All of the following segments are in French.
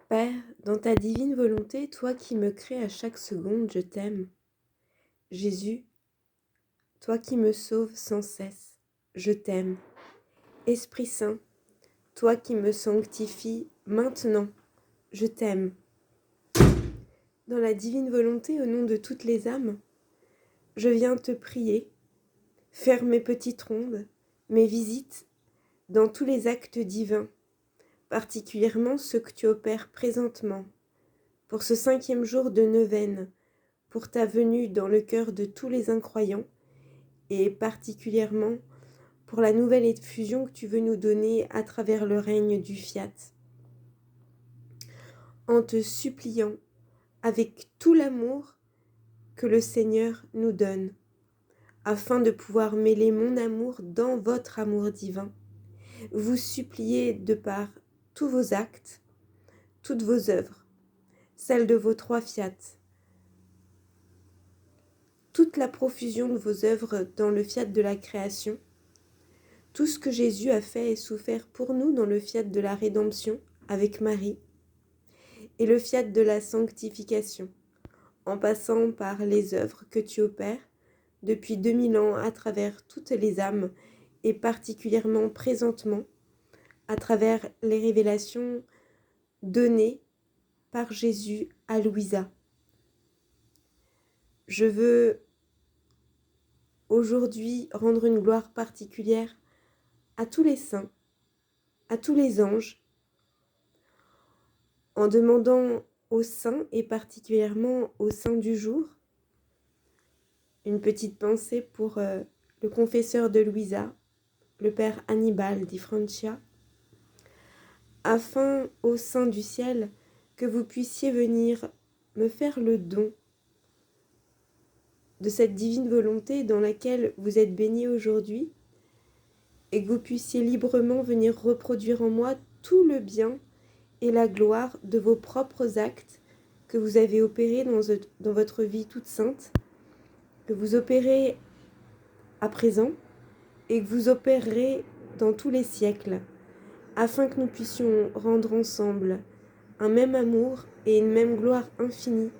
Père, dans ta divine volonté, toi qui me crées à chaque seconde, je t'aime. Jésus, toi qui me sauves sans cesse, je t'aime. Esprit Saint, toi qui me sanctifies maintenant, je t'aime. Dans la divine volonté, au nom de toutes les âmes, je viens te prier, faire mes petites rondes, mes visites dans tous les actes divins, particulièrement ceux que tu opères présentement, pour ce 5e jour de neuvaine, pour ta venue dans le cœur de tous les incroyants, et particulièrement pour la nouvelle effusion que tu veux nous donner à travers le règne du Fiat. En te suppliant, avec tout l'amour que le Seigneur nous donne, afin de pouvoir mêler mon amour dans votre amour divin, vous suppliez de par tous vos actes, toutes vos œuvres, celles de vos 3 Fiat, toute la profusion de vos œuvres dans le Fiat de la création, tout ce que Jésus a fait et souffert pour nous dans le Fiat de la rédemption avec Marie, et le Fiat de la sanctification, en passant par les œuvres que tu opères depuis 2000 ans à travers toutes les âmes, et particulièrement présentement à travers les révélations données par Jésus à Louisa. Je veux aujourd'hui rendre une gloire particulière à tous les saints, à tous les anges, en demandant aux saints et particulièrement aux saints du jour, une petite pensée pour le confesseur de Louisa, le père Annibal di Francia, afin, ô saints du ciel, que vous puissiez venir me faire le don de cette divine volonté dans laquelle vous êtes bénis aujourd'hui, et que vous puissiez librement venir reproduire en moi tout le bien et la gloire de vos propres actes que vous avez opérés dans votre vie toute sainte, que vous opérez à présent et que vous opérerez dans tous les siècles, afin que nous puissions rendre ensemble un même amour et une même gloire infinie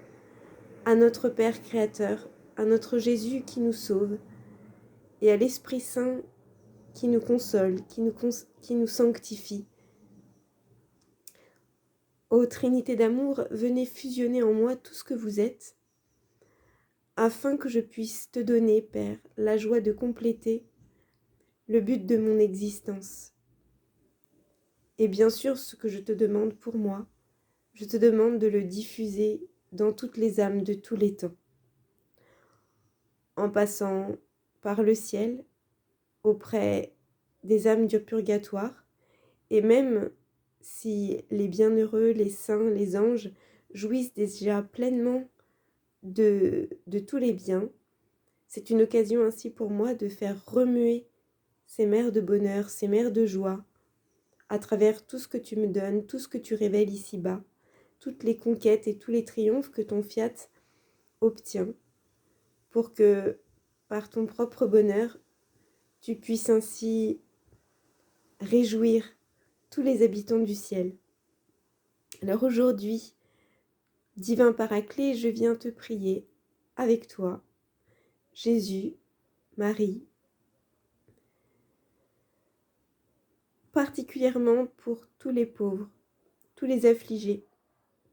à notre Père Créateur, à notre Jésus qui nous sauve, et à l'Esprit Saint qui nous console, qui nous sanctifie. Ô Trinité d'amour, venez fusionner en moi tout ce que vous êtes, afin que je puisse te donner, Père, la joie de compléter le but de mon existence. Et bien sûr, ce que je te demande pour moi, je te demande de le diffuser dans toutes les âmes de tous les temps, en passant par le ciel, auprès des âmes du purgatoire, et même si les bienheureux, les saints, les anges jouissent déjà pleinement de tous les biens, c'est une occasion ainsi pour moi de faire remuer ces mers de bonheur, ces mers de joie, à travers tout ce que tu me donnes, tout ce que tu révèles ici-bas, toutes les conquêtes et tous les triomphes que ton Fiat obtient, pour que, par ton propre bonheur, tu puisses ainsi réjouir tous les habitants du ciel. Alors aujourd'hui, divin Paraclet, je viens te prier avec toi, Jésus, Marie, particulièrement pour tous les pauvres, tous les affligés,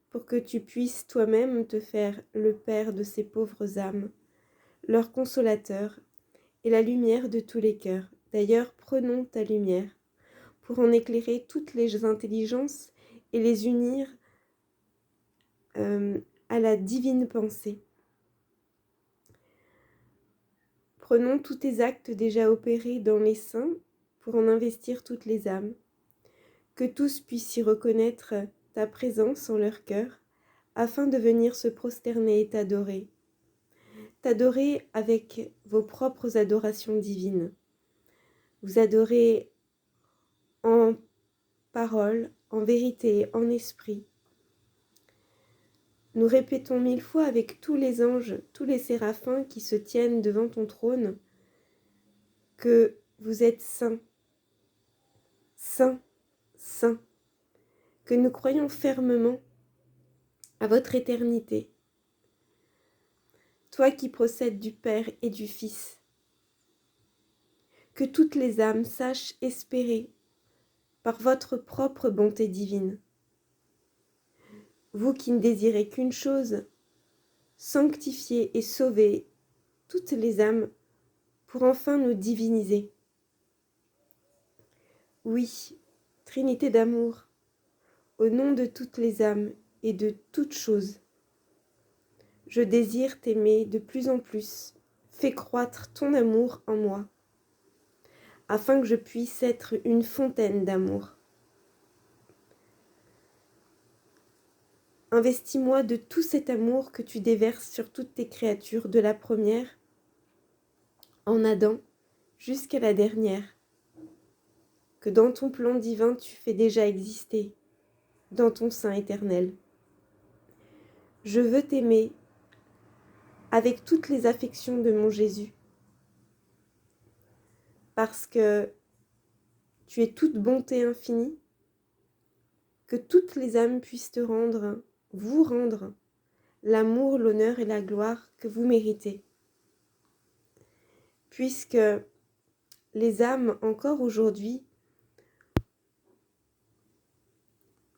pour que tu puisses toi-même te faire le Père de ces pauvres âmes, leur consolateur et la lumière de tous les cœurs. D'ailleurs, prenons ta lumière pour en éclairer toutes les intelligences et les unir à la divine pensée. Prenons tous tes actes déjà opérés dans les saints pour en investir toutes les âmes, que tous puissent y reconnaître ta présence en leur cœur, afin de venir se prosterner et t'adorer. T'adorer avec vos propres adorations divines. Vous adorer en parole, en vérité, en esprit. Nous répétons 1000 fois avec tous les anges, tous les séraphins qui se tiennent devant ton trône, que vous êtes saint, saint, saint, que nous croyons fermement à votre éternité, toi qui procèdes du Père et du Fils, que toutes les âmes sachent espérer par votre propre bonté divine. Vous qui ne désirez qu'une chose, sanctifier et sauver toutes les âmes pour enfin nous diviniser. Oui, Trinité d'amour, au nom de toutes les âmes et de toutes choses, je désire t'aimer de plus en plus. Fais croître ton amour en moi, afin que je puisse être une fontaine d'amour. Investis-moi de tout cet amour que tu déverses sur toutes tes créatures, de la première, en Adam, jusqu'à la dernière, que dans ton plan divin tu fais déjà exister, dans ton sein éternel. Je veux t'aimer avec toutes les affections de mon Jésus, parce que tu es toute bonté infinie, que toutes les âmes puissent te rendre, vous rendre, l'amour, l'honneur et la gloire que vous méritez. Puisque les âmes, encore aujourd'hui,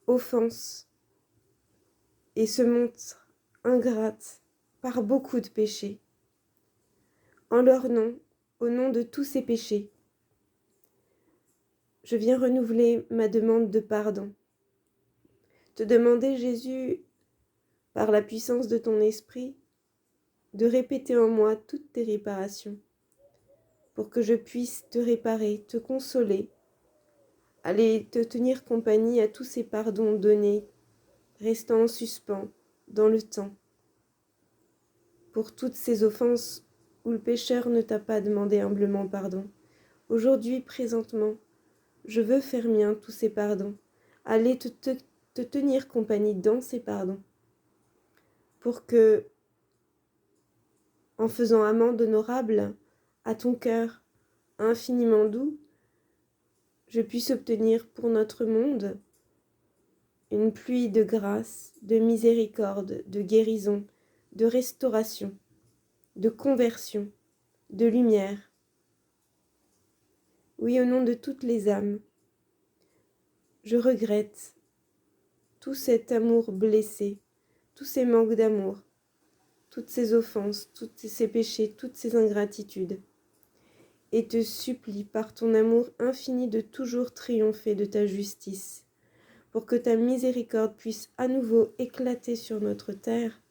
offensent et se montrent ingrates par beaucoup de péchés. En leur nom, au nom de tous ces péchés, je viens renouveler ma demande de pardon. Te demander, Jésus, par la puissance de ton esprit, de répéter en moi toutes tes réparations, pour que je puisse te réparer, te consoler, aller te tenir compagnie à tous ces pardons donnés, restant en suspens dans le temps, pour toutes ces offenses où le pécheur ne t'a pas demandé humblement pardon. Aujourd'hui, présentement, je veux faire mien tous ces pardons, aller te tenir compagnie dans ces pardons, pour que, en faisant amende honorable à ton cœur infiniment doux, je puisse obtenir pour notre monde une pluie de grâce, de miséricorde, de guérison, de restauration, de conversion, de lumière. Oui, au nom de toutes les âmes, je regrette tout cet amour blessé, tous ces manques d'amour, toutes ces offenses, tous ces péchés, toutes ces ingratitudes, et te supplie par ton amour infini de toujours triompher de ta justice, pour que ta miséricorde puisse à nouveau éclater sur notre terre,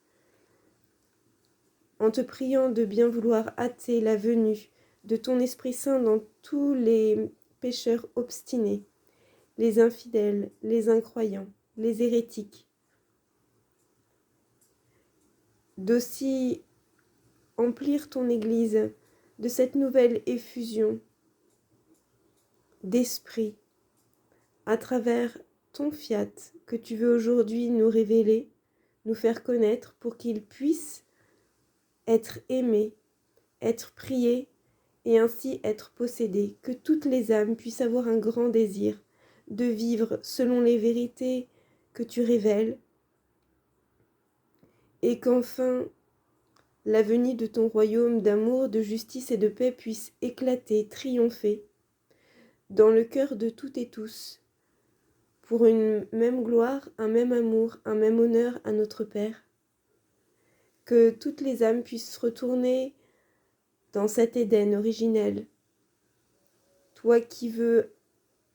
en te priant de bien vouloir hâter la venue de ton Esprit Saint dans tous les pécheurs obstinés, les infidèles, les incroyants, les hérétiques, d'aussi emplir ton Église de cette nouvelle effusion d'esprit à travers ton fiat que tu veux aujourd'hui nous révéler, nous faire connaître pour qu'il puisse être aimé, être prié et ainsi être possédé, que toutes les âmes puissent avoir un grand désir de vivre selon les vérités que tu révèles et qu'enfin la venue de ton royaume d'amour, de justice et de paix puisse éclater, triompher dans le cœur de toutes et tous, pour une même gloire, un même amour, un même honneur à notre Père. Que toutes les âmes puissent retourner dans cet Éden originel, toi qui veux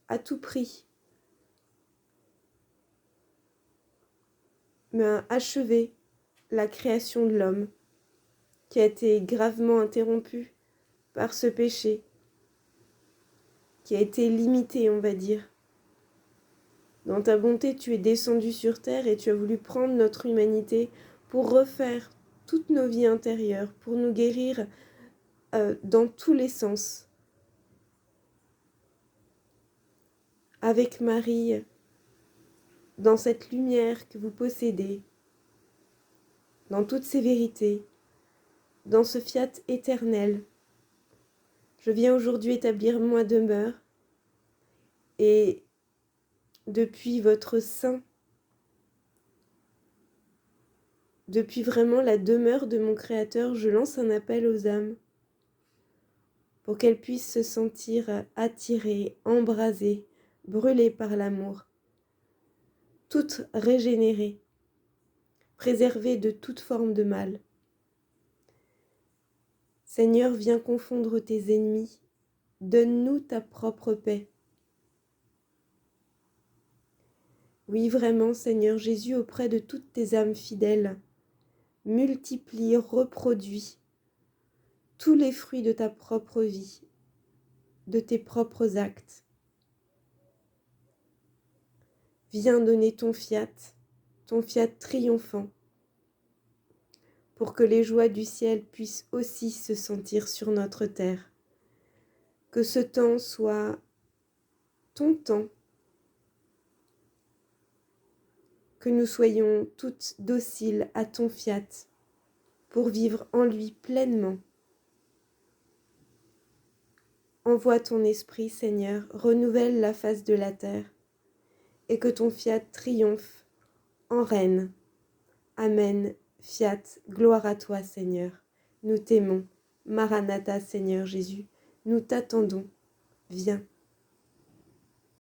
à tout prix achever la création de l'homme, qui a été gravement interrompue par ce péché, qui a été limité, on va dire. Dans ta bonté, tu es descendu sur terre et tu as voulu prendre notre humanité pour refaire toutes nos vies intérieures, pour nous guérir dans tous les sens. Avec Marie, dans cette lumière que vous possédez, dans toutes ces vérités, dans ce fiat éternel, je viens aujourd'hui établir ma demeure et depuis votre sein, depuis vraiment la demeure de mon Créateur, je lance un appel aux âmes pour qu'elles puissent se sentir attirées, embrasées, brûlées par l'amour, toutes régénérées, préservées de toute forme de mal. Seigneur, viens confondre tes ennemis, donne-nous ta propre paix. Oui, vraiment, Seigneur Jésus, auprès de toutes tes âmes fidèles, multiplie, reproduis tous les fruits de ta propre vie, de tes propres actes. Viens donner ton fiat triomphant, pour que les joies du ciel puissent aussi se sentir sur notre terre. Que ce temps soit ton temps, que nous soyons toutes dociles à ton fiat, pour vivre en lui pleinement. Envoie ton esprit, Seigneur, renouvelle la face de la terre, et que ton fiat triomphe en règne. Amen. Fiat, gloire à toi, Seigneur. Nous t'aimons. Maranatha, Seigneur Jésus, nous t'attendons. Viens.